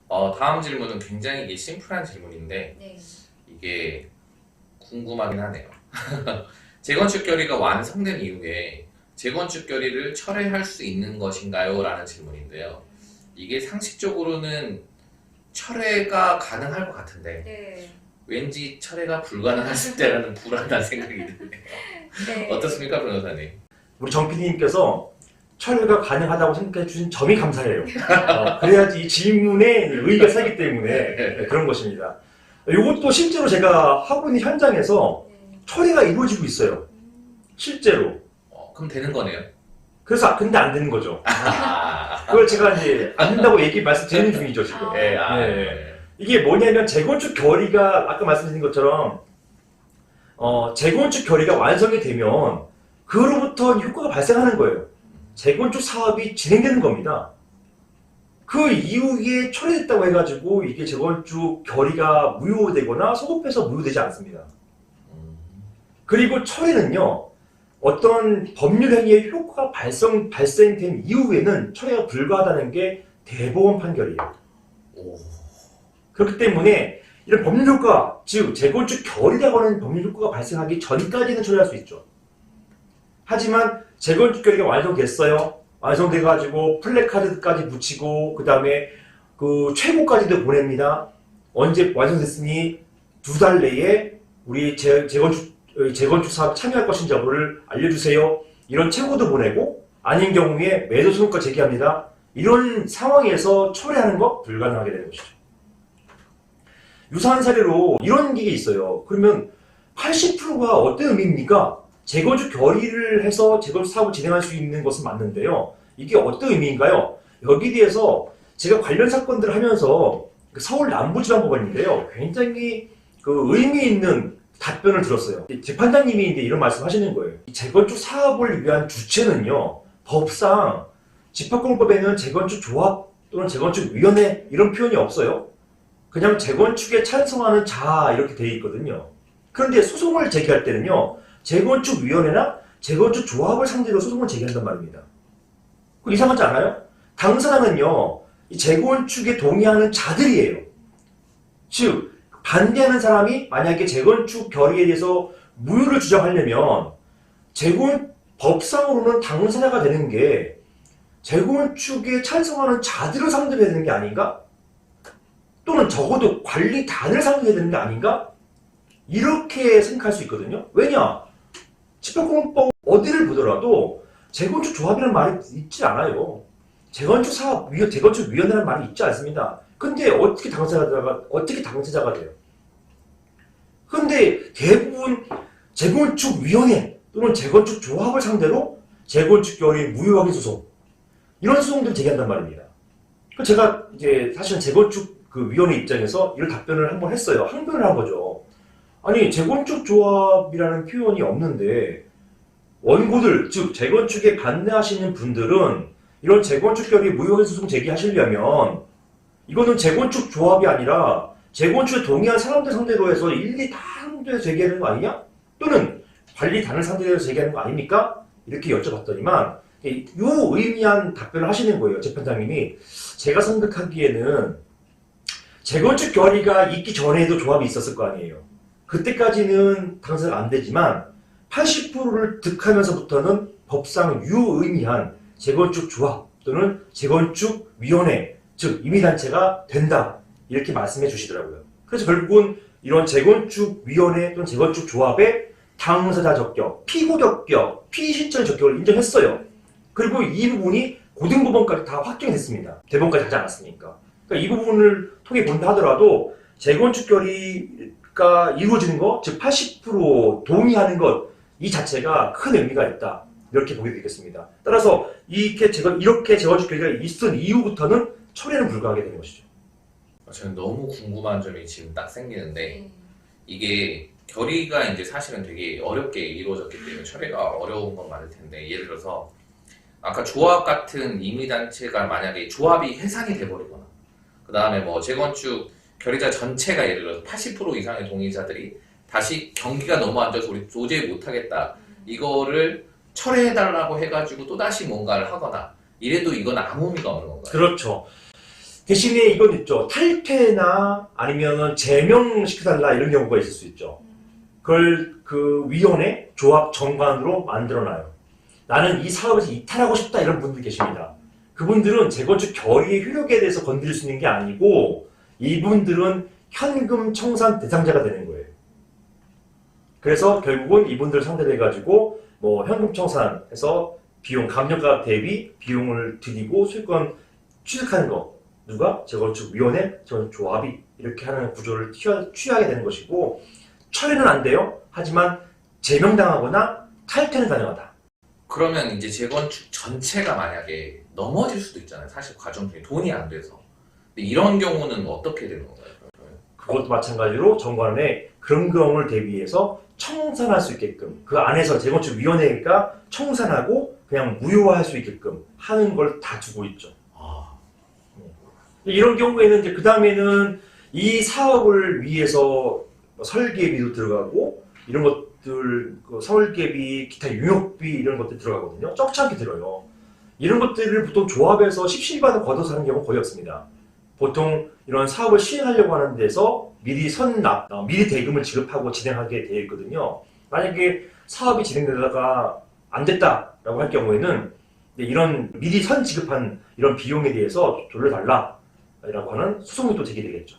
다음 질문은 굉장히 이게 심플한 질문인데 네. 이게 궁금하긴 하네요. 재건축 결의가 완성된 이후에 재건축 결의를 철회할 수 있는 것인가요? 라는 질문인데요. 이게 상식적으로는 철회가 가능할 것 같은데 네. 왠지 철회가 불가능했을 때라는 불안한 생각이 드네요. 네. 어떻습니까, 변호사님? 우리 정 PD님께서 철회가 가능하다고 생각해 주신 점이 감사해요. 그래야지 이 질문에 의의가 살기 때문에 그런 것입니다. 이것도 실제로 제가 하고 있는 현장에서 네. 철회가 이루어지고 있어요. 실제로. 그럼 되는 거네요. 그래서 근데 안 되는 거죠. 아, 그걸 제가 이제 안 된다고 말씀드리는 중이죠, 지금. 네, 네. 이게 뭐냐면 재건축 결의가 아까 말씀드린 것처럼 재건축 결의가 완성이 되면 그로부터 효과가 발생하는 거예요. 재건축 사업이 진행되는 겁니다. 그 이후에 철회됐다고 해가지고 이게 재건축 결의가 무효되거나 소급해서 무효되지 않습니다. 그리고 철회는요, 어떤 법률 행위의 효과가 발생된 이후에는 철회가 불가하다는 게 대법원 판결이에요. 오. 그렇기 때문에 이런 법률 효과, 즉 재건축 결의라고 하는 법률 효과가 발생하기 전까지는 처리할 수 있죠. 하지만 재건축 결의가 완성됐어요. 완성돼가지고 플래카드까지 붙이고 그 다음에 그 최고까지도 보냅니다. 언제 완성됐으니 2달 내에 우리 재건축 사업 참여할 것인지 여부를 알려주세요. 이런 최고도 보내고 아닌 경우에 매도 소송까지 제기합니다. 이런 상황에서 철회하는 거 불가능하게 되는 것이죠. 유사한 사례로 이런 게 있어요. 그러면 80%가 어떤 의미입니까? 재건축 결의를 해서 재건축 사업을 진행할 수 있는 것은 맞는데요. 이게 어떤 의미인가요? 여기에 대해서 제가 관련 사건들을 하면서 서울 남부지방법원인데요. 굉장히 그 의미 있는 답변을 들었어요. 재판장님이 이제 이런 말씀 하시는 거예요. 재건축 사업을 위한 주체는요, 법상 집합공법에는 재건축 조합 또는 재건축 위원회 이런 표현이 없어요. 그냥 재건축에 찬성하는 자 이렇게 되어 있거든요. 그런데 소송을 제기할 때는요, 재건축위원회나 재건축 조합을 상대로 소송을 제기한단 말입니다. 이상하지 않아요? 당사자는요, 이 재건축에 동의하는 자들이에요. 즉, 반대하는 사람이 만약에 재건축 결의에 대해서 무효를 주장하려면 법상으로는 당사자가 되는 게 재건축에 찬성하는 자들을 상대로 해야 되는 게 아닌가? 또는 적어도 관리단을 상대해야 되는 게 아닌가? 이렇게 생각할 수 있거든요. 왜냐? 집합공법 어디를 보더라도 재건축 조합이라는 말이 있지 않아요. 재건축위원회라는 말이 있지 않습니다. 근데 어떻게 당사자가 돼요? 근데 대부분 재건축위원회 또는 재건축 조합을 상대로 재건축 결의 무효확인 소송 이런 소송들을 제기한단 말입니다. 제가 이제 사실은 재건축 그 위원회 입장에서 이런 답변을 한번 했어요. 항변을 한 거죠. 아니 재건축 조합이라는 표현이 없는데 원고들 즉 재건축에 반대하시는 분들은 이런 재건축 결의 무효확인 소송 제기하시려면 이거는 재건축 조합이 아니라 재건축에 동의한 사람들 상대로 해서 일일이 다 상대해서 제기하는 거 아니냐? 또는 관리단을 상대로 해서 제기하는 거 아닙니까? 이렇게 여쭤봤더니만 요 의미한 답변을 하시는 거예요. 재판장님이. 제가 생각하기에는 재건축 결의가 있기 전에도 조합이 있었을 거 아니에요. 그때까지는 당사자가 안 되지만 80%를 득하면서부터는 법상 유의미한 재건축 조합 또는 재건축 위원회 즉 임의단체가 된다 이렇게 말씀해 주시더라고요. 그래서 결국은 이런 재건축 위원회 또는 재건축 조합의 당사자 적격, 피고 적격, 피신청 적격을 인정했어요. 그리고 이 부분이 고등법원까지 다 확정됐습니다. 대법원까지 가지 않았으니까. 그러니까 이 부분을 통해 본다 하더라도 재건축 결의가 이루어지는 것, 즉 80% 동의하는 것 이 자체가 큰 의미가 있다. 이렇게 보게 되겠습니다. 따라서 이렇게 재건축 결의가 있은 이후부터는 철회는 불가하게 되는 것이죠. 저는 너무 궁금한 점이 지금 딱 생기는데 이게 결의가 이제 사실은 되게 어렵게 이루어졌기 때문에 철회가 어려운 건 맞을 텐데 예를 들어서 아까 조합 같은 임의단체가 만약에 조합이 해산이 돼버리거나 그 다음에 뭐 재건축 결의자 전체가 예를 들어서 80% 이상의 동의자들이 다시 경기가 너무 안 좋아서 우리 도저히 못하겠다 이거를 철회해달라고 해가지고 또다시 뭔가를 하거나 이래도 이건 아무 의미가 없는 건가요? 그렇죠. 대신에 이건 있죠. 탈퇴나 아니면 제명시켜달라 이런 경우가 있을 수 있죠. 그걸 그 위원회, 조합 정관으로 만들어놔요. 나는 이 사업에서 이탈하고 싶다 이런 분들 계십니다. 그분들은 재건축 결의의 효력에 대해서 건드릴 수 있는 게 아니고 이분들은 현금 청산 대상자가 되는 거예요. 그래서 결국은 이분들 상대로 해가지고 뭐 현금 청산해서 비용, 감정가 대비 비용을 드리고 소유권 취득하는 거 누가? 재건축위원회, 재건축조합이 이렇게 하는 구조를 취하게 되는 것이고 철회는 안 돼요. 하지만 제명당하거나 탈퇴는 가능하다. 그러면 이제 재건축 전체가 만약에 넘어질 수도 있잖아요. 사실 과정 중에 돈이 안 돼서. 근데 이런 경우는 어떻게 되는 건가요? 그것도 마찬가지로 정관원에 그런 경우를 대비해서 청산할 수 있게끔 그 안에서 재건축위원회가 청산하고 그냥 무효화할 수 있게끔 하는 걸 다 두고 있죠. 이런 경우에는 이제 그 다음에는 이 사업을 위해서 설계비도 들어가고 이런 것들 그 설계비, 기타 용역비 이런 것들 들어가거든요. 적지 않게 들어요. 이런 것들을 보통 조합에서 십시일반을 걷어서 하는 경우는 거의 없습니다. 보통 이런 사업을 시행하려고 하는 데서 미리 선납, 미리 대금을 지급하고 진행하게 되어 있거든요. 만약에 사업이 진행되다가 안 됐다라고 할 경우에는 이런 미리 선 지급한 이런 비용에 대해서 돌려달라라고 하는 소송이 또 제기되겠죠.